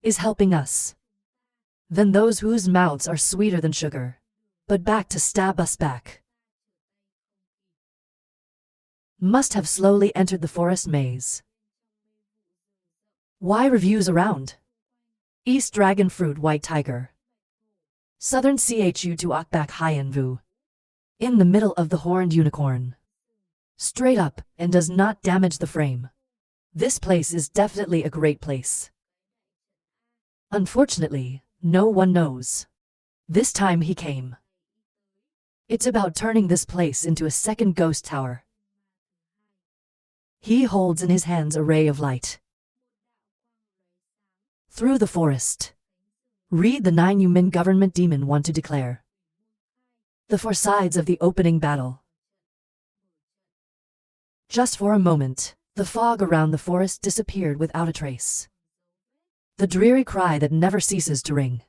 is helping us. Then those whose mouths are sweeter than sugar, but back to stab us back, must have slowly entered the forest maze. Why reviews around? East Dragon Fruit White Tiger. Southern Chu to Okbak Hyen Vu. In the middle of the horned unicorn. Straight up, and does not damage the frame. This place is definitely a great place. Unfortunately, no one knows. This time he came. It's about turning this place into a second ghost tower. He holds in his hands a ray of light. Through the forest. Read the 9 Yumin government demon want to declare. The 4 sides of the opening battle. Just for a moment, the fog around the forest disappeared without a trace. The dreary cry that never ceases to ring.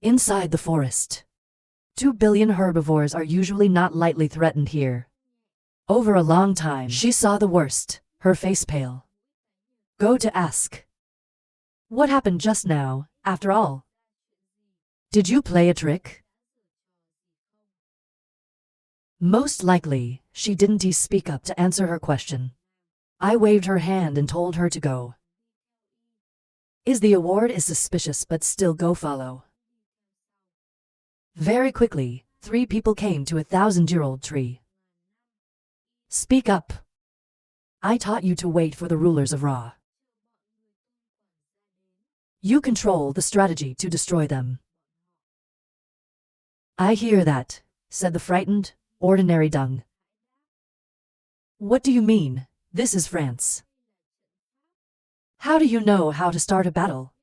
Inside the forest. 2 billion herbivores are usually not lightly threatened here. Over a long time, she saw the worst, her face pale. Go to ask. What happened just now, after all? Did you play a trick? Most likely, she didn't speak up to answer her question. I waved her hand and told her to go. The award is suspicious but still go follow. Very quickly, 3 people came to a 1,000-year-old tree. Speak up. I taught you to wait for the rulers of Ra. You control the strategy to destroy them. I hear that, said the frightened, ordinary dung. What do you mean? This is France. How do you know how to start a battle?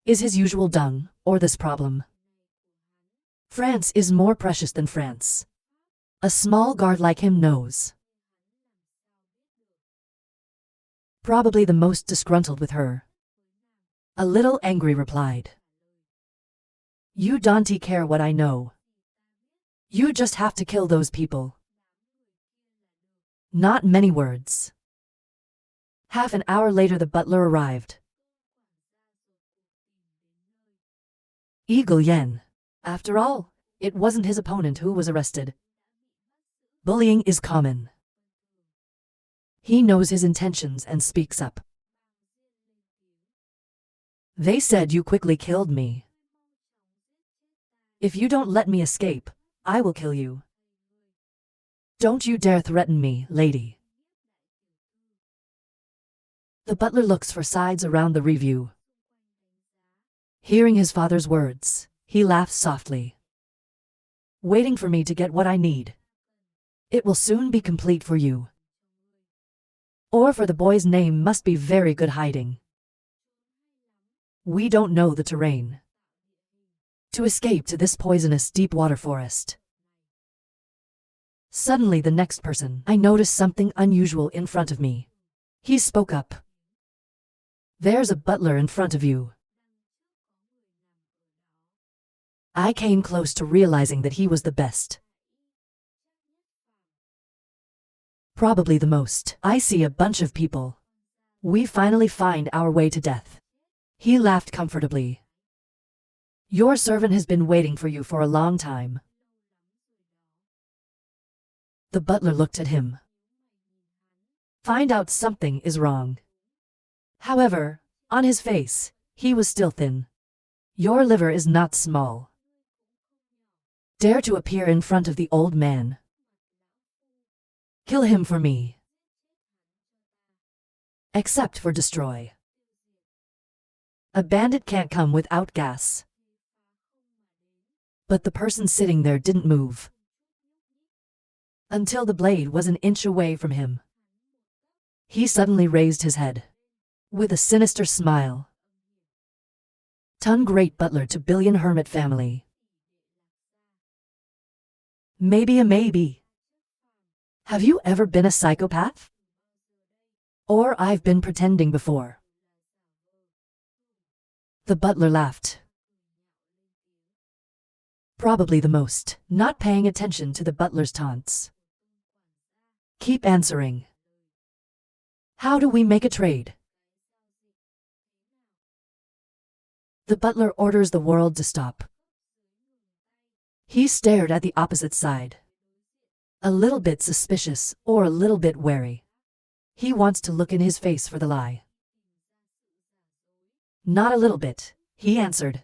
Is his usual dung, or this problem? France is more precious than France. A small guard like him knows. Probably the most disgruntled with her. A little angry replied. You don't care what I know. You just have to kill those people. Not many words. Half an hour later the butler arrived. Eagle Yen. After all, it wasn't his opponent who was arrested. Bullying is common. He knows his intentions and speaks up. They said you quickly killed me. If you don't let me escape, I will kill you. Don't you dare threaten me, lady. The butler looks for sides around the review. Hearing his father's words, he laughs softly. Waiting for me to get what I need. It will soon be complete for you. Or for the boy's name must be very good hiding. We don't know the terrain. To escape to this poisonous deep water forest. Suddenly the next person, I noticed something unusual in front of me. He spoke up. There's a butler in front of you. I came close to realizing that he was the best. Probably the most. I see a bunch of people. We finally find our way to death. He laughed comfortably. Your servant has been waiting for you for a long time. The butler looked at him. Find out something is wrong. However, on his face, he was still thin. Your liver is not small. Dare to appear in front of the old man. Kill him for me. Except for destroy. A bandit can't come without gas. But the person sitting there didn't move. Until the blade was an inch away from him. He suddenly raised his head. With a sinister smile. Ton great butler to billion hermit family. Maybe a maybe. Have you ever been a psychopath? Or I've been pretending before. The butler laughed. Probably the most, not paying attention to the butler's taunts. Keep answering. How do we make a trade? The butler orders the world to stop. He stared at the opposite side. A little bit suspicious, or a little bit wary. He wants to look in his face for the lie. Not a little bit, he answered.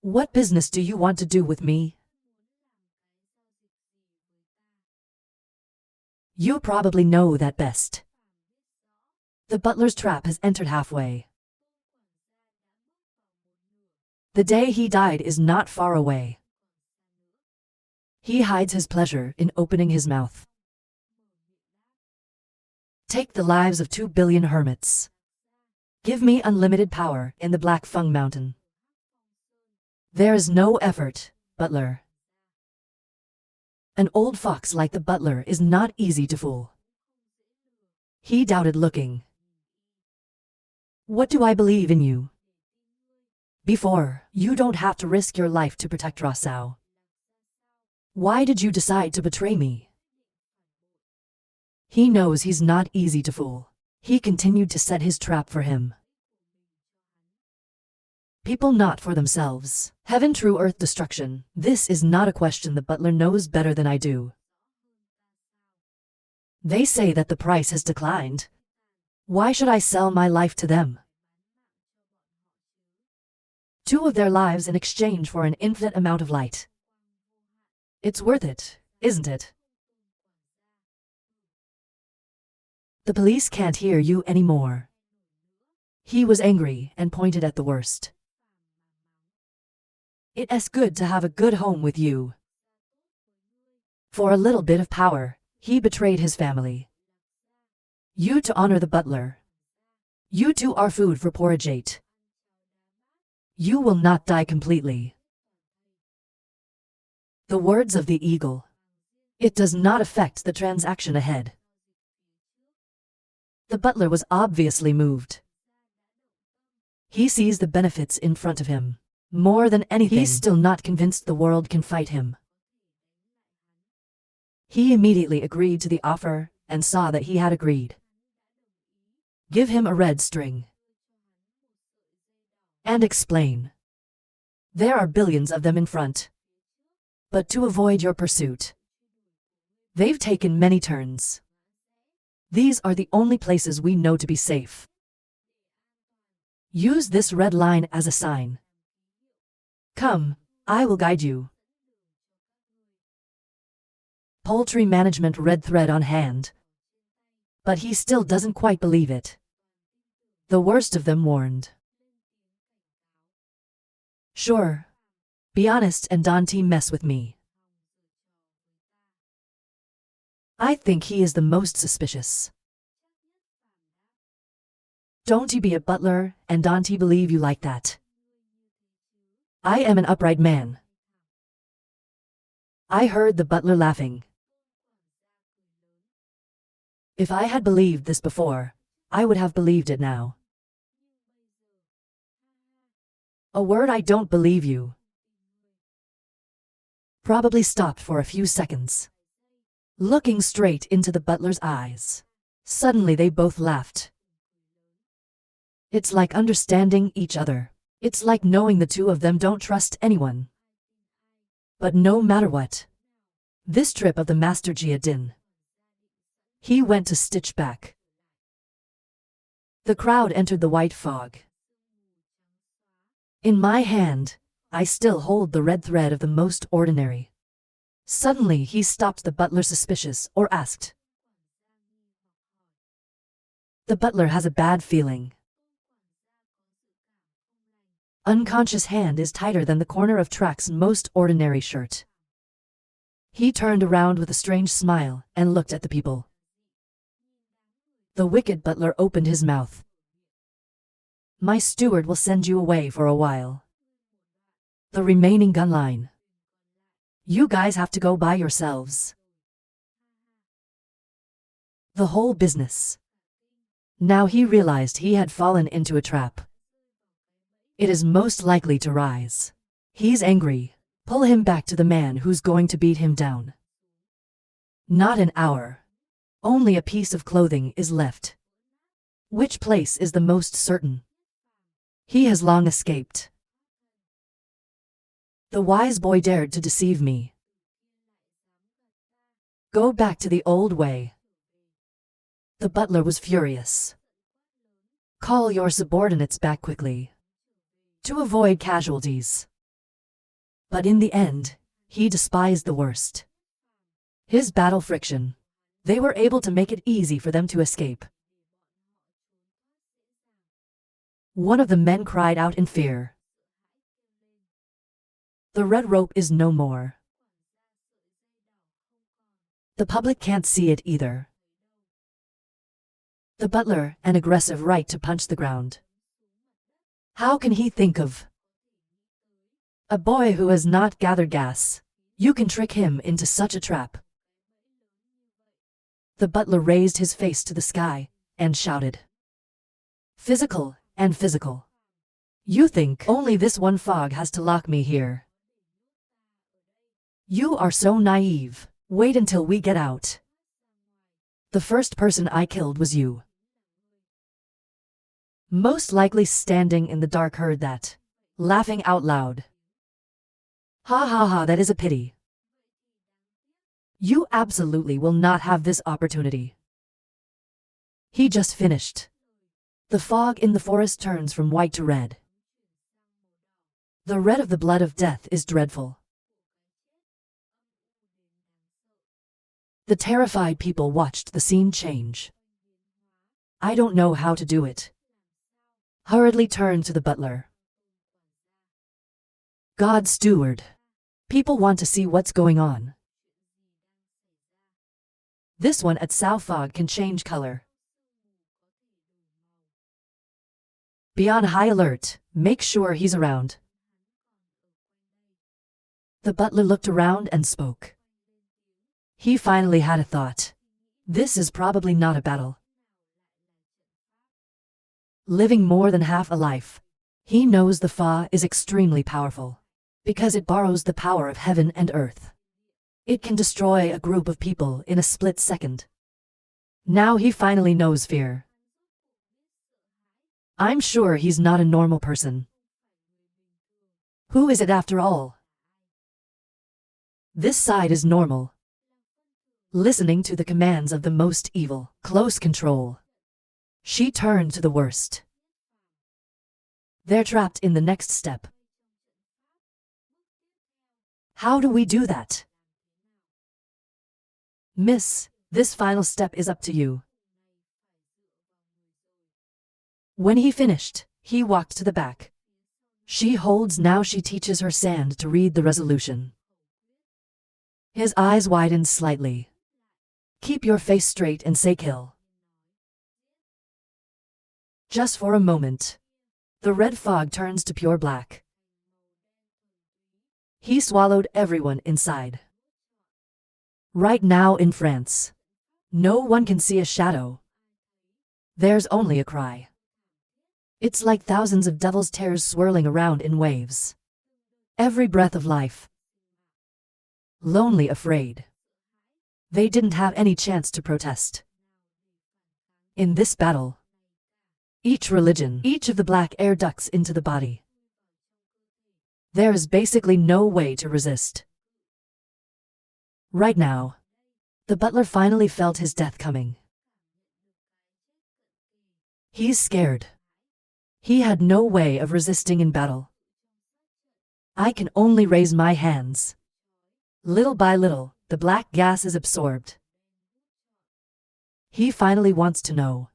What business do you want to do with me? You probably know that best. The butler's trap has entered halfway. The day he died is not far away. He hides his pleasure in opening his mouth. Take the lives of 2 billion hermits. Give me unlimited power in the Black Fung Mountain. There is no effort, butler. An old fox like the butler is not easy to fool. He doubted, looking. What do I believe in you? Before, you don't have to risk your life to protect Rasao. Why did you decide to betray me? He knows he's not easy to fool. He continued to set his trap for him. People not for themselves. Heaven, true earth, destruction. This is not a question the butler knows better than I do. They say that the price has declined. Why should I sell my life to them? 2 of their lives in exchange for an infinite amount of light. It's worth it, isn't it? The police can't hear you anymore. He was angry and pointed at the worst. It's good to have a good home with you. For a little bit of power, he betrayed his family. You to honor the butler. You two are food for porridge. You will not die completely. The words of the eagle. It does not affect the transaction ahead. The butler was obviously moved. He sees the benefits in front of him. More than anything, he's still not convinced the world can fight him. He immediately agreed to the offer and saw that he had agreed. Give him a red string. And explain. There are billions of them in front. But to avoid your pursuit, they've taken many turns. These are the only places we know to be safe. Use this red line as a sign. Come, I will guide you. Poultry management red thread on hand. But he still doesn't quite believe it. The worst of them warned. Sure. Be honest and don't mess with me. I think he is the most suspicious. Don't you be a butler and don't you believe you like that. I am an upright man. I heard the butler laughing. If I had believed this before, I would have believed it now. A word I don't believe you. Probably stopped for a few seconds. Looking straight into the butler's eyes. Suddenly they both laughed. It's like understanding each other. It's like knowing the 2 of them don't trust anyone. But no matter what. This trip of the Master Jia-din. He went to stitch back. The crowd entered the white fog. In my hand, I still hold the red thread of the most ordinary. Suddenly he stopped the butler, suspicious, or asked. The butler has a bad feeling. Unconscious hand is tighter than the corner of Track's most ordinary shirt. He turned around with a strange smile and looked at the people. The wicked butler opened his mouth. My steward will send you away for a while. The remaining gun line. You guys have to go by yourselves. The whole business. Now he realized he had fallen into a trap. It is most likely to rise. He's angry. Pull him back to the man who's going to beat him down. Not an hour. Only a piece of clothing is left. Which place is the most certain? He has long escaped. The wise boy dared to deceive me. Go back to the old way. The butler was furious. Call your subordinates back quickly, to avoid casualties. But in the end, he despised the worst. His battle friction. They were able to make it easy for them to escape. One of the men cried out in fear. The red rope is no more. The public can't see it either. The butler, an aggressive right to punch the ground. How can he think of a boy who has not gathered gas? You can trick him into such a trap. The butler raised his face to the sky and shouted. Physical and physical. You think only this one fog has to lock me here? You are so naive. Wait until we get out. The first person I killed was you. Most likely standing in the dark heard that, laughing out loud. Ha ha ha, that is a pity. You absolutely will not have this opportunity. He just finished. The fog in the forest turns from white to red. The red of the blood of death is dreadful. The terrified people watched the scene change. I don't know how to do it. Hurriedly turned to the butler. God steward. People want to see what's going on. This one at Sao Fog can change color. Be on high alert, make sure he's around. The butler looked around and spoke. He finally had a thought. This is probably not a battle. Living more than half a life, he knows the Fa is extremely powerful, because it borrows the power of heaven and earth. It can destroy a group of people in a split second. Now he finally knows fear. I'm sure he's not a normal person. Who is it after all? This side is normal. Listening to the commands of the most evil, close control. She turned to the worst. They're trapped in the next step. How do we do that? Miss, this final step is up to you. When he finished, he walked to the back. She holds now she teaches her sand to read the resolution. His eyes widened slightly. Keep your face straight and say kill. Just for a moment. The red fog turns to pure black. He swallowed everyone inside. Right now in France, no one can see a shadow. There's only a cry. It's like thousands of devil's tears swirling around in waves. Every breath of life. Lonely, afraid. They didn't have any chance to protest. In this battle, each religion, each of the black air ducts into the body. There is basically no way to resist. Right now, the butler finally felt his death coming. He's scared. He had no way of resisting in battle. I can only raise my hands. Little by little, the black gas is absorbed. He finally wants to know.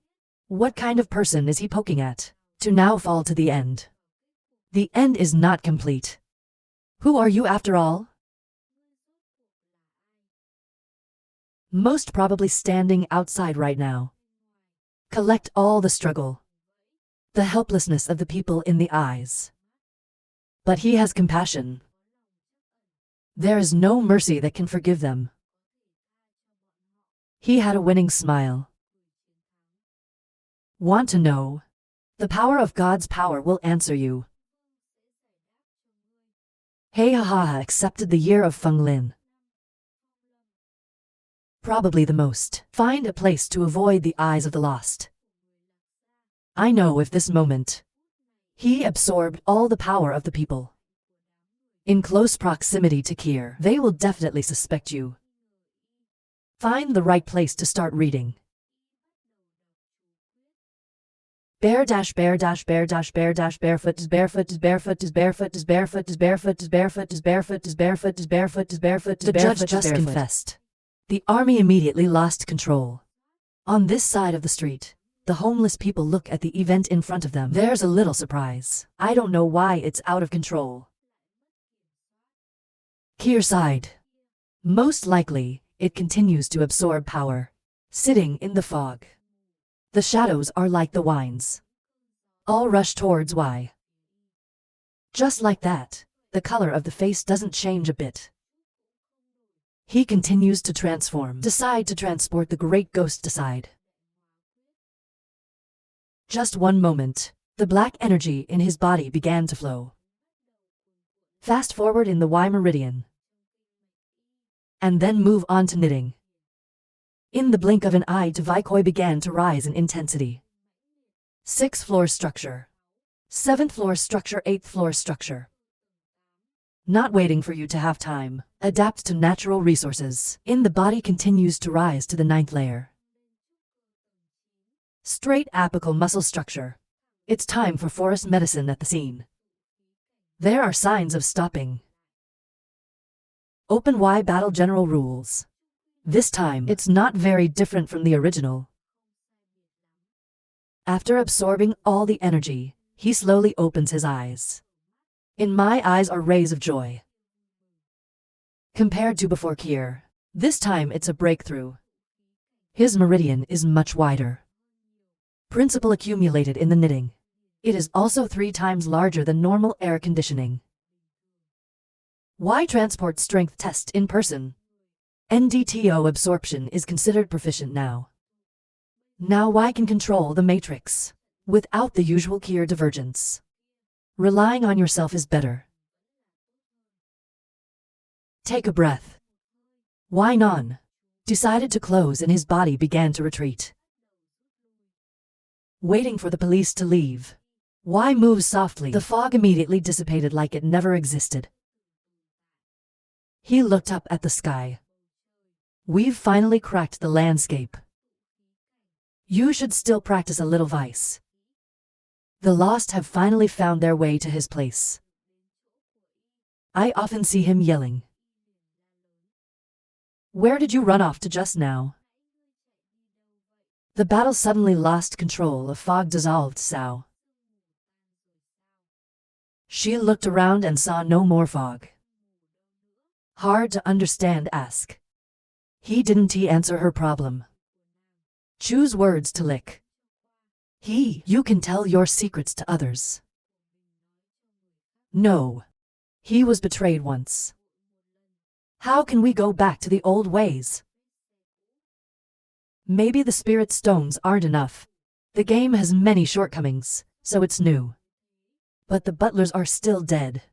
What kind of person is he poking at, to now fall to the end? The end is not complete. Who are you after all? Most probably standing outside right now. Collect all the struggle. The helplessness of the people in the eyes. But he has compassion. There is no mercy that can forgive them. He had a winning smile. Want to know? The power of God's power will answer you. Hey ha ha ha accepted the year of Feng Lin. Probably the most. Find a place to avoid the eyes of the lost. I know if this moment. He absorbed all the power of the people. In close proximity to Kier, they will definitely suspect you. Find the right place to start reading. Bear dash bear dash bear dash bear dash barefoot is barefoot is barefoot is barefoot is barefoot is barefoot is barefoot is barefoot is barefoot is barefoot is barefoot. The judge just confessed. The army immediately lost control. On this side of the street, the homeless people look at the event in front of them. There's a little surprise. I don't know why it's out of control. Kier sighed. Most likely, it continues to absorb power. Sitting in the fog. The shadows are like the winds. All rush towards Y. Just like that, the color of the face doesn't change a bit. He continues to transform. Decide to transport the great ghost aside. Just one moment, the black energy in his body began to flow. Fast forward in the Y meridian. And then move on to knitting. In the blink of an eye, Vikoi began to rise in intensity. 6th floor structure. 7th floor structure. 8th floor structure. Not waiting for you to have time. Adapt to natural resources. In the body continues to rise to the 9th layer. Straight apical muscle structure. It's time for forest medicine at the scene. There are signs of stopping. Open Y battle general rules. This time, it's not very different from the original. After absorbing all the energy, he slowly opens his eyes. In my eyes are rays of joy. Compared to before Kier, this time it's a breakthrough. His meridian is much wider. Principle accumulated in the knitting. It is also 3 times larger than normal air conditioning. Y transport strength test in person. NDTO absorption is considered proficient now. Now Y can control the matrix, without the usual Kier divergence. Relying on yourself is better. Take a breath. Y non decided to close and his body began to retreat. Waiting for the police to leave, Y moves softly. The fog immediately dissipated like it never existed. He looked up at the sky. We've finally cracked the landscape. You should still practice a little vice. The lost have finally found their way to his place. I often see him yelling. Where did you run off to just now? The battle suddenly lost control of fog dissolved Sao. She looked around and saw no more fog. Hard to understand ask. He didn't answer her problem. Choose words to lick. You can tell your secrets to others. No. He was betrayed once. How can we go back to the old ways? Maybe the spirit stones aren't enough. The game has many shortcomings, so it's new. But the butlers are still dead.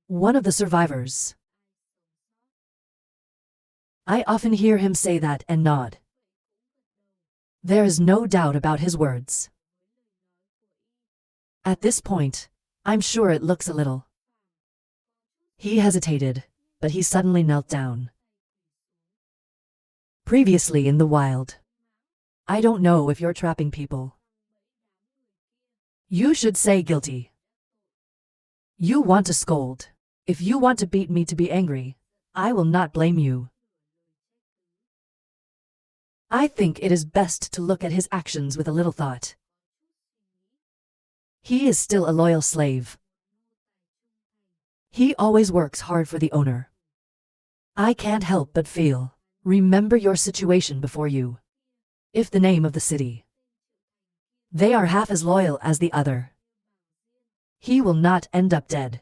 One of the survivors. I often hear him say that and nod. There is no doubt about his words. At this point, I'm sure it looks a little. He hesitated, but he suddenly knelt down. Previously in the wild. I don't know if you're trapping people. You should say guilty. You want to scold. If you want to beat me to be angry, I will not blame you. I think it is best to look at his actions with a little thought. He is still a loyal slave. He always works hard for the owner. I can't help but feel. Remember your situation before you. If the name of the city. They are half as loyal as the other. He will not end up dead.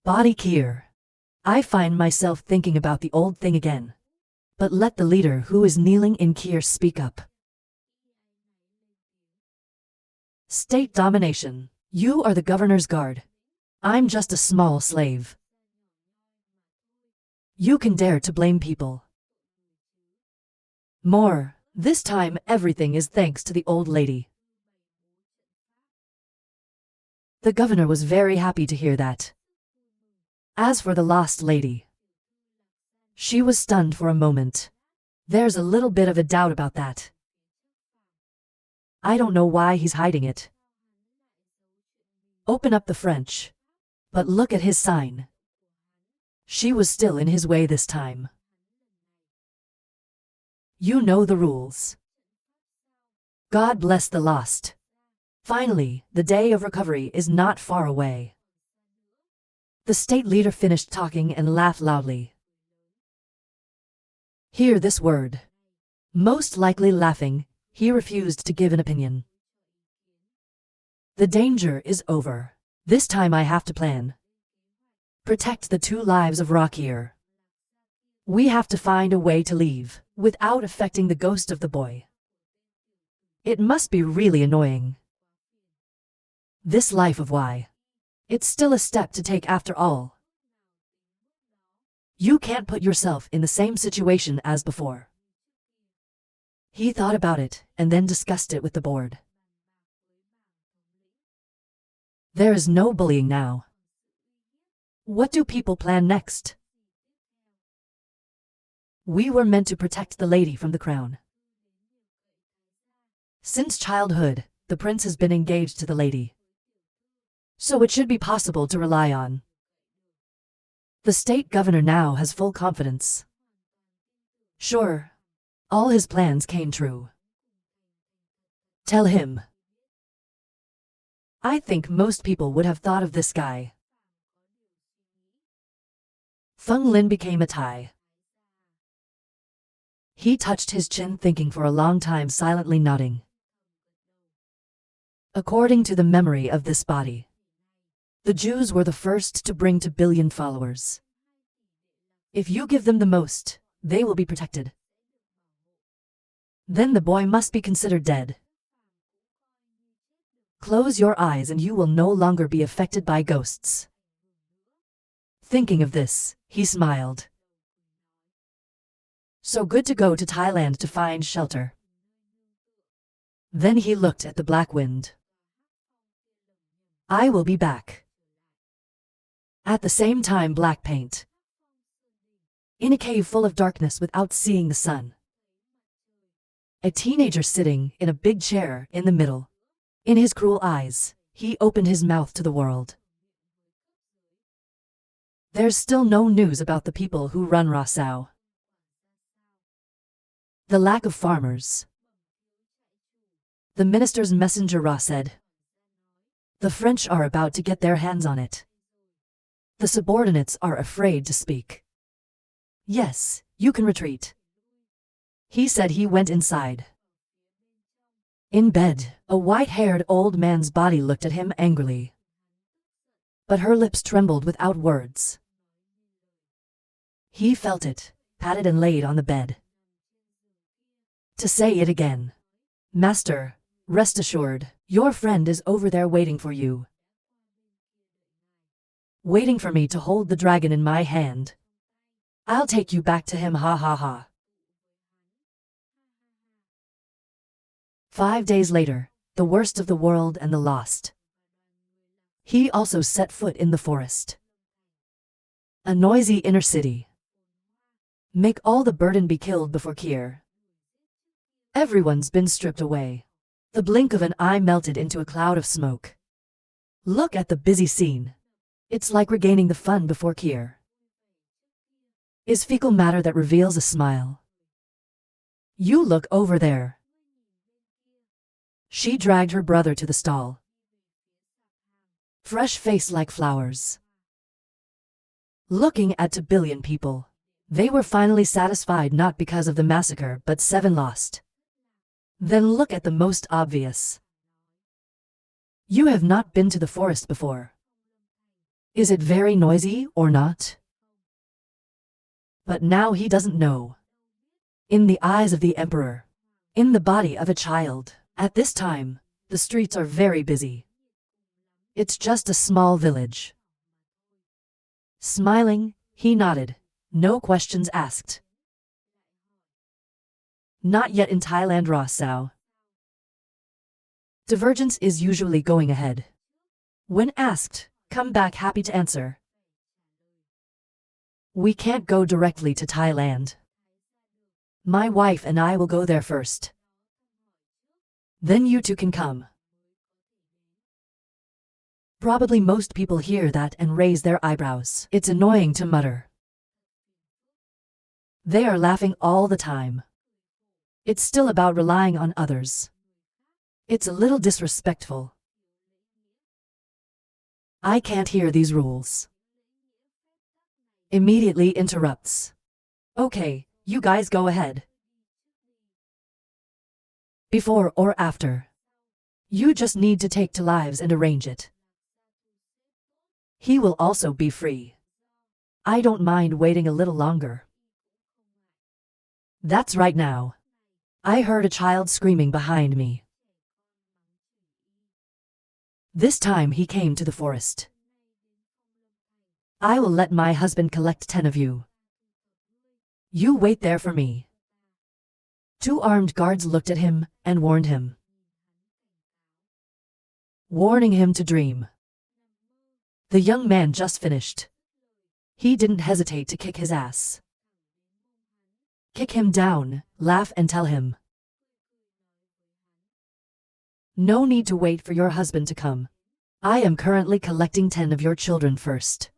Body Kier. I find myself thinking about the old thing again. But let the leader who is kneeling in Kier speak up. State domination. You are the governor's guard. I'm just a small slave. You can dare to blame people. More. This time everything is thanks to the old lady. The governor was very happy to hear that. As for the lost lady, she was stunned for a moment. There's a little bit of a doubt about that. I don't know why he's hiding it. Open up the French. But look at his sign. She was still in his way this time. You know the rules. God bless the lost. Finally, the day of recovery is not far away. The state leader finished talking and laughed loudly. Hear this word. Most likely laughing, he refused to give an opinion. The danger is over. This time I have to plan. Protect the 2 lives of Rockir. We have to find a way to leave, without affecting the ghost of the boy. It must be really annoying. This life of why. It's still a step to take after all. You can't put yourself in the same situation as before. He thought about it, and then discussed it with the board. There is no bullying now. What do people plan next? We were meant to protect the lady from the crown. Since childhood, the prince has been engaged to the lady. So it should be possible to rely on. The state governor now has full confidence. Sure, all his plans came true. Tell him. I think most people would have thought of this guy. Feng Lin became a tie. He touched his chin, thinking for a long time, silently nodding. According to the memory of this body, the Jews were the first to bring to billion followers. If you give them the most, they will be protected. Then the boy must be considered dead. Close your eyes and you will no longer be affected by ghosts. Thinking of this, he smiled. So good to go to Thailand to find shelter. Then he looked at the black wind. I will be back. At the same time, black paint. In a cave full of darkness without seeing the sun. A teenager sitting in a big chair in the middle. In his cruel eyes, he opened his mouth to the world. There's still no news about the people who run Rasao. The lack of farmers. The minister's messenger Ra said. The French are about to get their hands on it. The subordinates are afraid to speak. Yes, you can retreat. He said. He went inside. In bed, a white-haired old man's body looked at him angrily. But her lips trembled without words. He felt it, patted and laid on the bed. To say it again. Master, rest assured, your friend is over there waiting for you. Waiting for me to hold the dragon in my hand. I'll take you back to him, ha ha ha. 5 days later, the worst of the world and the lost. He also set foot in the forest. A noisy inner city. Make all the burden be killed before Kier. Everyone's been stripped away. The blink of an eye melted into a cloud of smoke. Look at the busy scene. It's like regaining the fun before Kier. Is fecal matter that reveals a smile. You look over there. She dragged her brother to the stall. Fresh face like flowers. Looking at 2 billion people. They were finally satisfied, not because of the massacre, but 7 lost. Then look at the most obvious. You have not been to the forest before. Is it very noisy or not? But now he doesn't know. In the eyes of the emperor. In the body of a child. At this time, the streets are very busy. It's just a small village. Smiling, he nodded. No questions asked. Not yet in Thailand, Rasao. Divergence is usually going ahead. When asked, come back happy to answer. We can't go directly to Thailand. My wife and I will go there first. Then you two can come. Probably most people hear that and raise their eyebrows. It's annoying to mutter. They are laughing all the time. It's still about relying on others. It's a little disrespectful. I can't hear these rules. Immediately interrupts. Okay, you guys go ahead. Before or after. You just need to take to lives and arrange it. He will also be free. I don't mind waiting a little longer. That's right now. I heard a child screaming behind me. This time he came to the forest. I will let my husband collect 10 of you. You wait there for me. 2 armed guards looked at him and warned him. Warning him to dream. The young man just finished. He didn't hesitate to kick his ass. Kick him down, laugh and tell him. No need to wait for your husband to come. I am currently collecting 10 of your children first.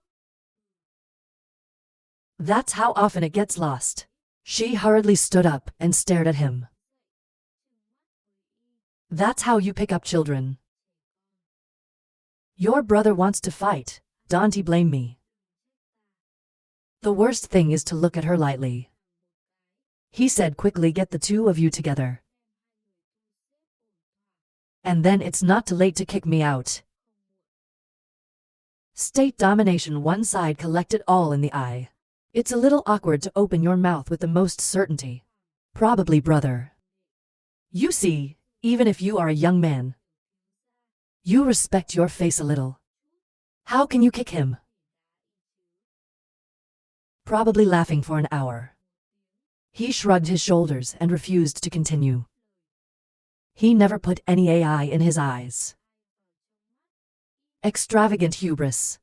That's how often it gets lost. She hurriedly stood up and stared at him. That's how you pick up children. Your brother wants to fight, don't he blame me? The worst thing is to look at her lightly. He said quickly, get the 2 of you together. And then it's not too late to kick me out. State domination. One side collected all in the eye. It's a little awkward to open your mouth with the most certainty. Probably brother. You see, even if you are a young man, you respect your face a little. How can you kick him? Probably laughing for an hour. He shrugged his shoulders and refused to continue. He never put any AI in his eyes. Extravagant hubris.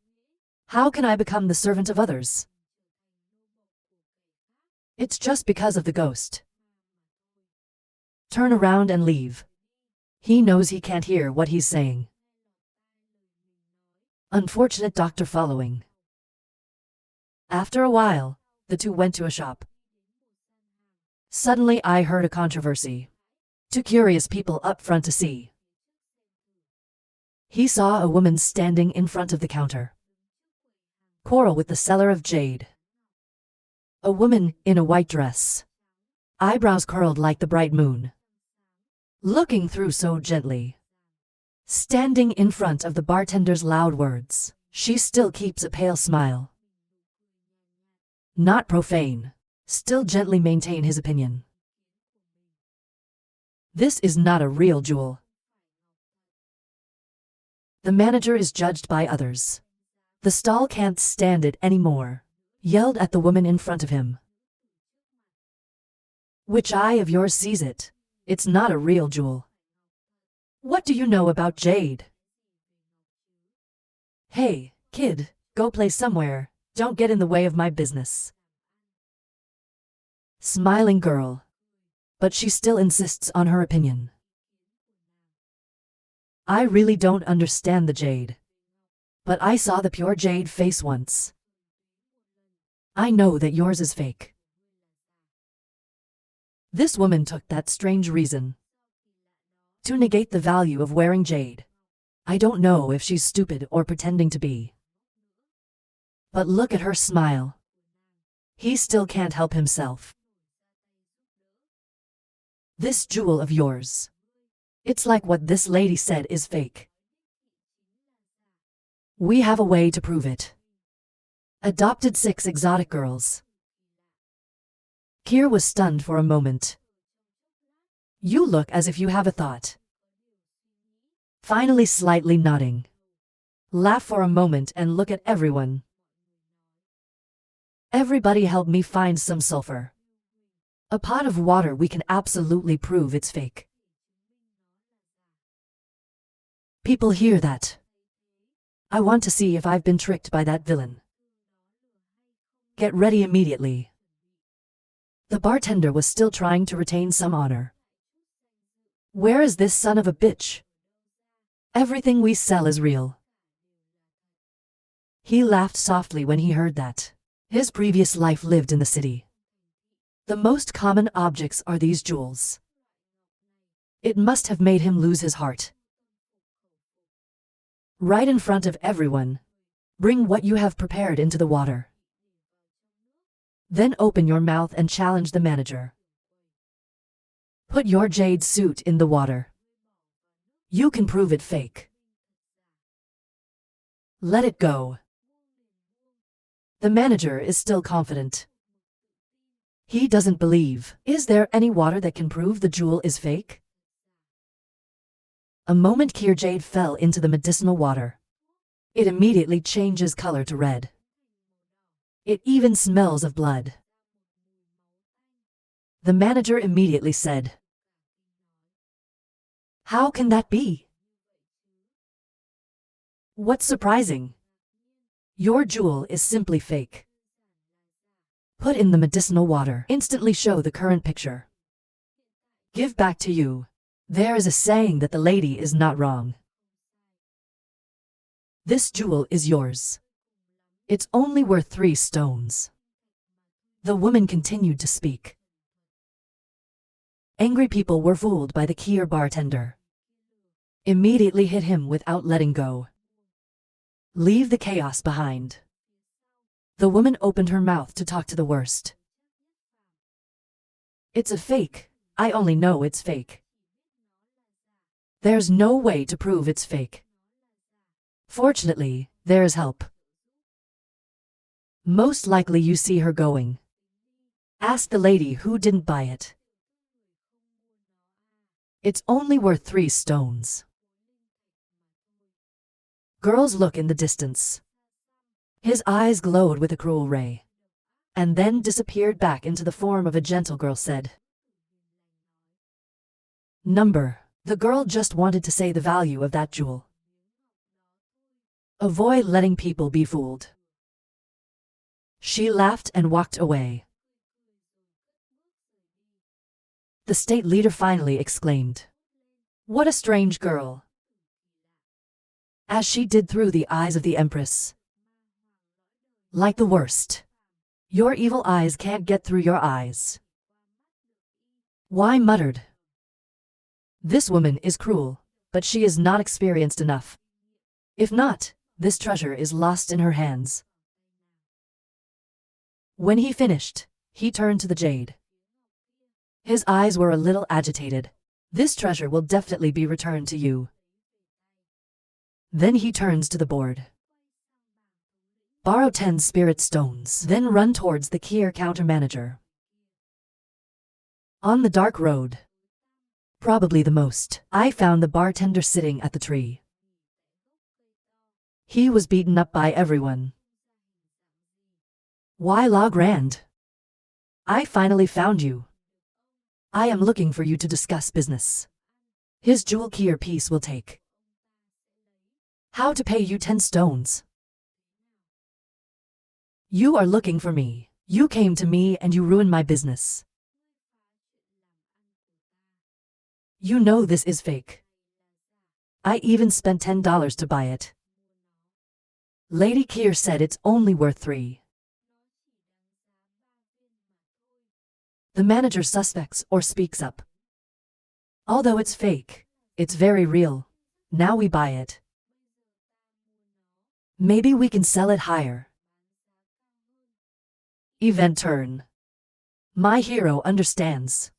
How can I become the servant of others? It's just because of the ghost. Turn around and leave. He knows he can't hear what he's saying. Unfortunate doctor following. After a while, the 2 went to a shop. Suddenly I heard a controversy. 2 curious people up front to see. He saw a woman standing in front of the counter. Quarrel with the seller of jade. A woman in a white dress. Eyebrows curled like the bright moon. Looking through so gently. Standing in front of the bartender's loud words. She still keeps a pale smile. Not profane. Still gently maintain his opinion. This is not a real jewel. The manager is judged by others. The stall can't stand it anymore. Yelled at the woman in front of him. Which eye of yours sees it? It's not a real jewel. What do you know about jade? Hey, kid, go play somewhere. Don't get in the way of my business. Smiling girl. But she still insists on her opinion. I really don't understand the jade. But I saw the pure jade face once. I know that yours is fake. This woman took that strange reason to negate the value of wearing jade. I don't know if she's stupid or pretending to be. But look at her smile. He still can't help himself. This jewel of yours. It's like what this lady said is fake. We have a way to prove it. Adopted 6 exotic girls. Kier was stunned for a moment. You look as if you have a thought. Finally slightly nodding. Laugh for a moment and look at everyone. Everybody help me find some sulfur. A pot of water. We can absolutely prove it's fake. People hear that. I want to see if I've been tricked by that villain. Get ready immediately. The bartender was still trying to retain some honor. Where is this son of a bitch? Everything we sell is real. He laughed softly when he heard that. His previous life lived in the city. The most common objects are these jewels. It must have made him lose his heart. Right in front of everyone, bring what you have prepared into the water. Then open your mouth and challenge the manager. Put your jade suit in the water. You can prove it fake. Let it go. The manager is still confident. He doesn't believe. Is there any water that can prove the jewel is fake? A moment Kir jade fell into the medicinal water. It immediately changes color to red. It even smells of blood. The manager immediately said, "How can that be? What's surprising? Your jewel is simply fake. Put in the medicinal water. Instantly show the current picture. Give back to you. There is a saying that the lady is not wrong. This jewel is yours. It's only worth 3 stones. The woman continued to speak. Angry people were fooled by the Kir bartender. Immediately hit him without letting go. Leave the chaos behind. The woman opened her mouth to talk to the worst. It's a fake. I only know it's fake. There's no way to prove it's fake. Fortunately, there's help. Most likely you see her going. Ask the lady who didn't buy it. It's only worth 3 stones. Girls look in the distance. His eyes glowed with a cruel ray, and then disappeared back into the form of a gentle girl said. Number. The girl just wanted to say the value of that jewel. Avoid letting people be fooled. She laughed and walked away. The state leader finally exclaimed, "What a strange girl!" As she did through the eyes of the Empress. Like the worst. Your evil eyes can't get through your eyes. Why muttered? This woman is cruel, but she is not experienced enough. If not, this treasure is lost in her hands. When he finished, he turned to the jade. His eyes were a little agitated. This treasure will definitely be returned to you. Then he turns to the board. Borrow 10 spirit stones, then run towards the Kir counter manager. On the dark road. Probably the most. I found the bartender sitting at the tree. He was beaten up by everyone. Why La Grande? I finally found you. I am looking for you to discuss business. His jewel Kir piece will take. How to pay you 10 stones? You are looking for me. You came to me and you ruined my business. You know this is fake. I even spent $10 to buy it. Lady Kir said it's only worth 3. The manager suspects or speaks up. Although it's fake, it's very real. Now we buy it. Maybe we can sell it higher. Event turn. My hero understands.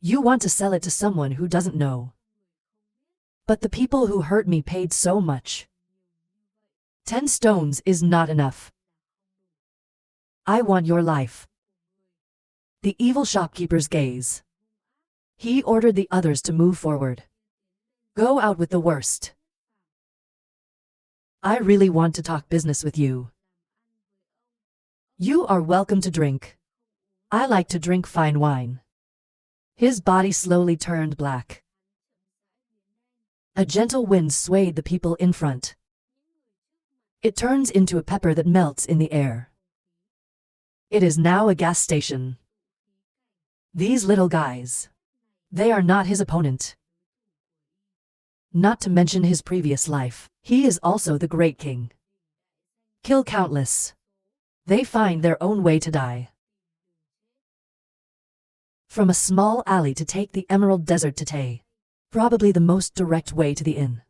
You want to sell it to someone who doesn't know. But the people who hurt me paid so much. 10 stones is not enough. I want your life. The evil shopkeeper's gaze. He ordered the others to move forward. Go out with the worst. I really want to talk business with you. You are welcome to drink. I like to drink fine wine. His body slowly turned black. A gentle wind swayed the people in front. It turns into a pepper that melts in the air. It is now a gas station. These little guys. They are not his opponent. Not to mention his previous life, he is also the great king. Kill countless. They find their own way to die. From a small alley to take the Emerald Desert to Tay. Probably the most direct way to the inn.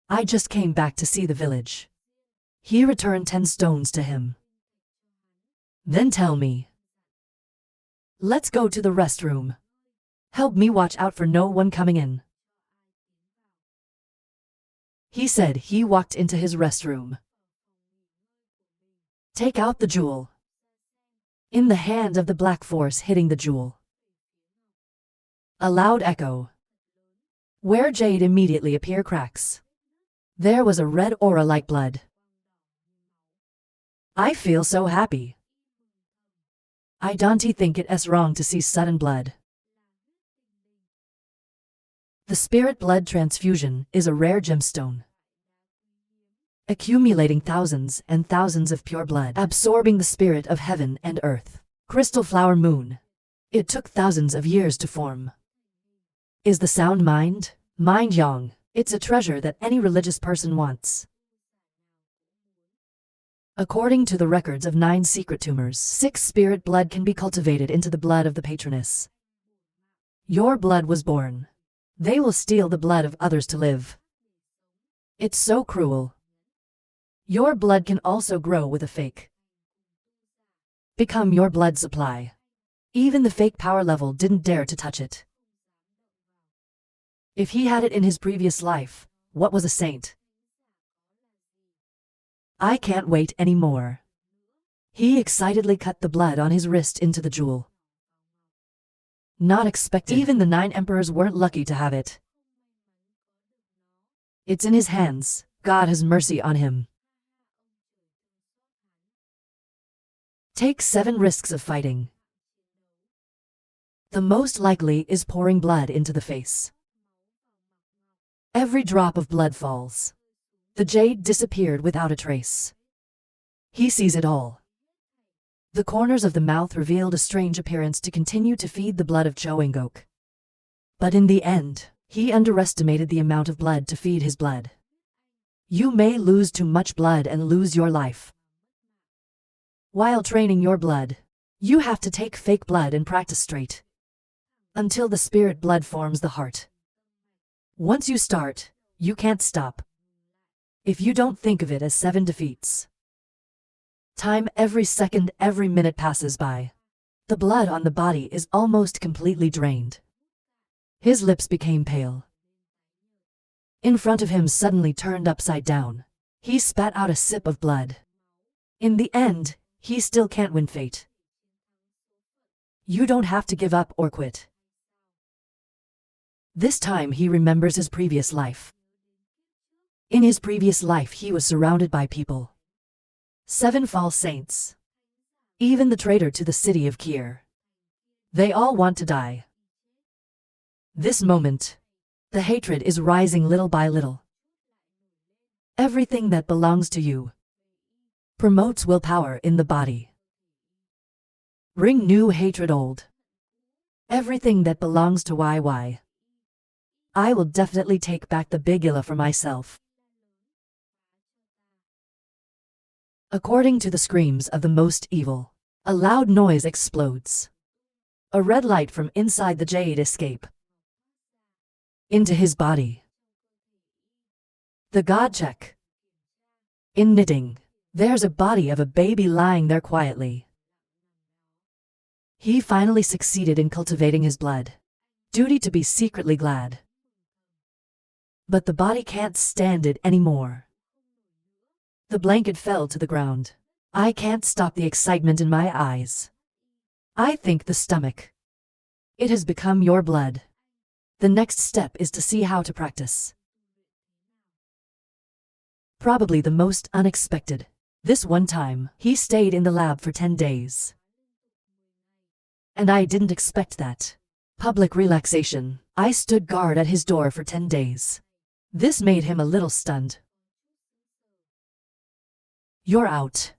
I just came back to see the village. He returned 10 stones to him. Then tell me. Let's go to the restroom. Help me watch out for no one coming in. He said he walked into his restroom. Take out the jewel. In the hand of the black force hitting the jewel. A loud echo. Where jade immediately appear cracks. There was a red aura like blood. I feel so happy. I don't think it's wrong to see sudden blood. The spirit blood transfusion is a rare gemstone. Accumulating thousands and thousands of pure blood, absorbing the spirit of heaven and earth. Crystal flower moon. It took thousands of years to form. Is the sound mind? Mind yang. It's a treasure that any religious person wants. According to the records of 9 secret tumors, 6 spirit blood can be cultivated into the blood of the patroness. Your blood was born. They will steal the blood of others to live. It's so cruel. Your blood can also grow with a fake. Become your blood supply. Even the fake power level didn't dare to touch it. If he had it in his previous life, what was a saint? I can't wait anymore. He excitedly cut the blood on his wrist into the jewel. Not expected. Even the 9 emperors weren't lucky to have it. It's in his hands. God has mercy on him. Take 7 risks of fighting. The most likely is pouring blood into the face. Every drop of blood falls. The jade disappeared without a trace. He sees it all. The corners of the mouth revealed a strange appearance to continue to feed the blood of Choengok. But in the end, he underestimated the amount of blood to feed his blood. You may lose too much blood and lose your life. While training your blood, you have to take fake blood and practice straight. Until the spirit blood forms the heart. Once you start, you can't stop. If you don't think of it as 7 defeats. Time every second, every minute passes by. The blood on the body is almost completely drained. His lips became pale. In front of him suddenly turned upside down. He spat out a sip of blood. In the end, he still can't win fate. You don't have to give up or quit. This time he remembers his previous life. In his previous life he was surrounded by people. 7 false saints. Even the traitor to the city of Kier. They all want to die. This moment, the hatred is rising little by little. Everything that belongs to you promotes willpower in the body. Bring new hatred old. Everything that belongs to YY. I will definitely take back the big illa for myself. According to the screams of the most evil, a loud noise explodes. A red light from inside the jade escape into his body. The god check. In knitting, there's a body of a baby lying there quietly. He finally succeeded in cultivating his blood. Duty to be secretly glad. But the body can't stand it anymore. The blanket fell to the ground. I can't stop the excitement in my eyes. I think the stomach. It has become your blood. The next step is to see how to practice. Probably the most unexpected. This one time, he stayed in the lab for 10 days. And I didn't expect that. Public relaxation. I stood guard at his door for 10 days. This made him a little stunned. You're out.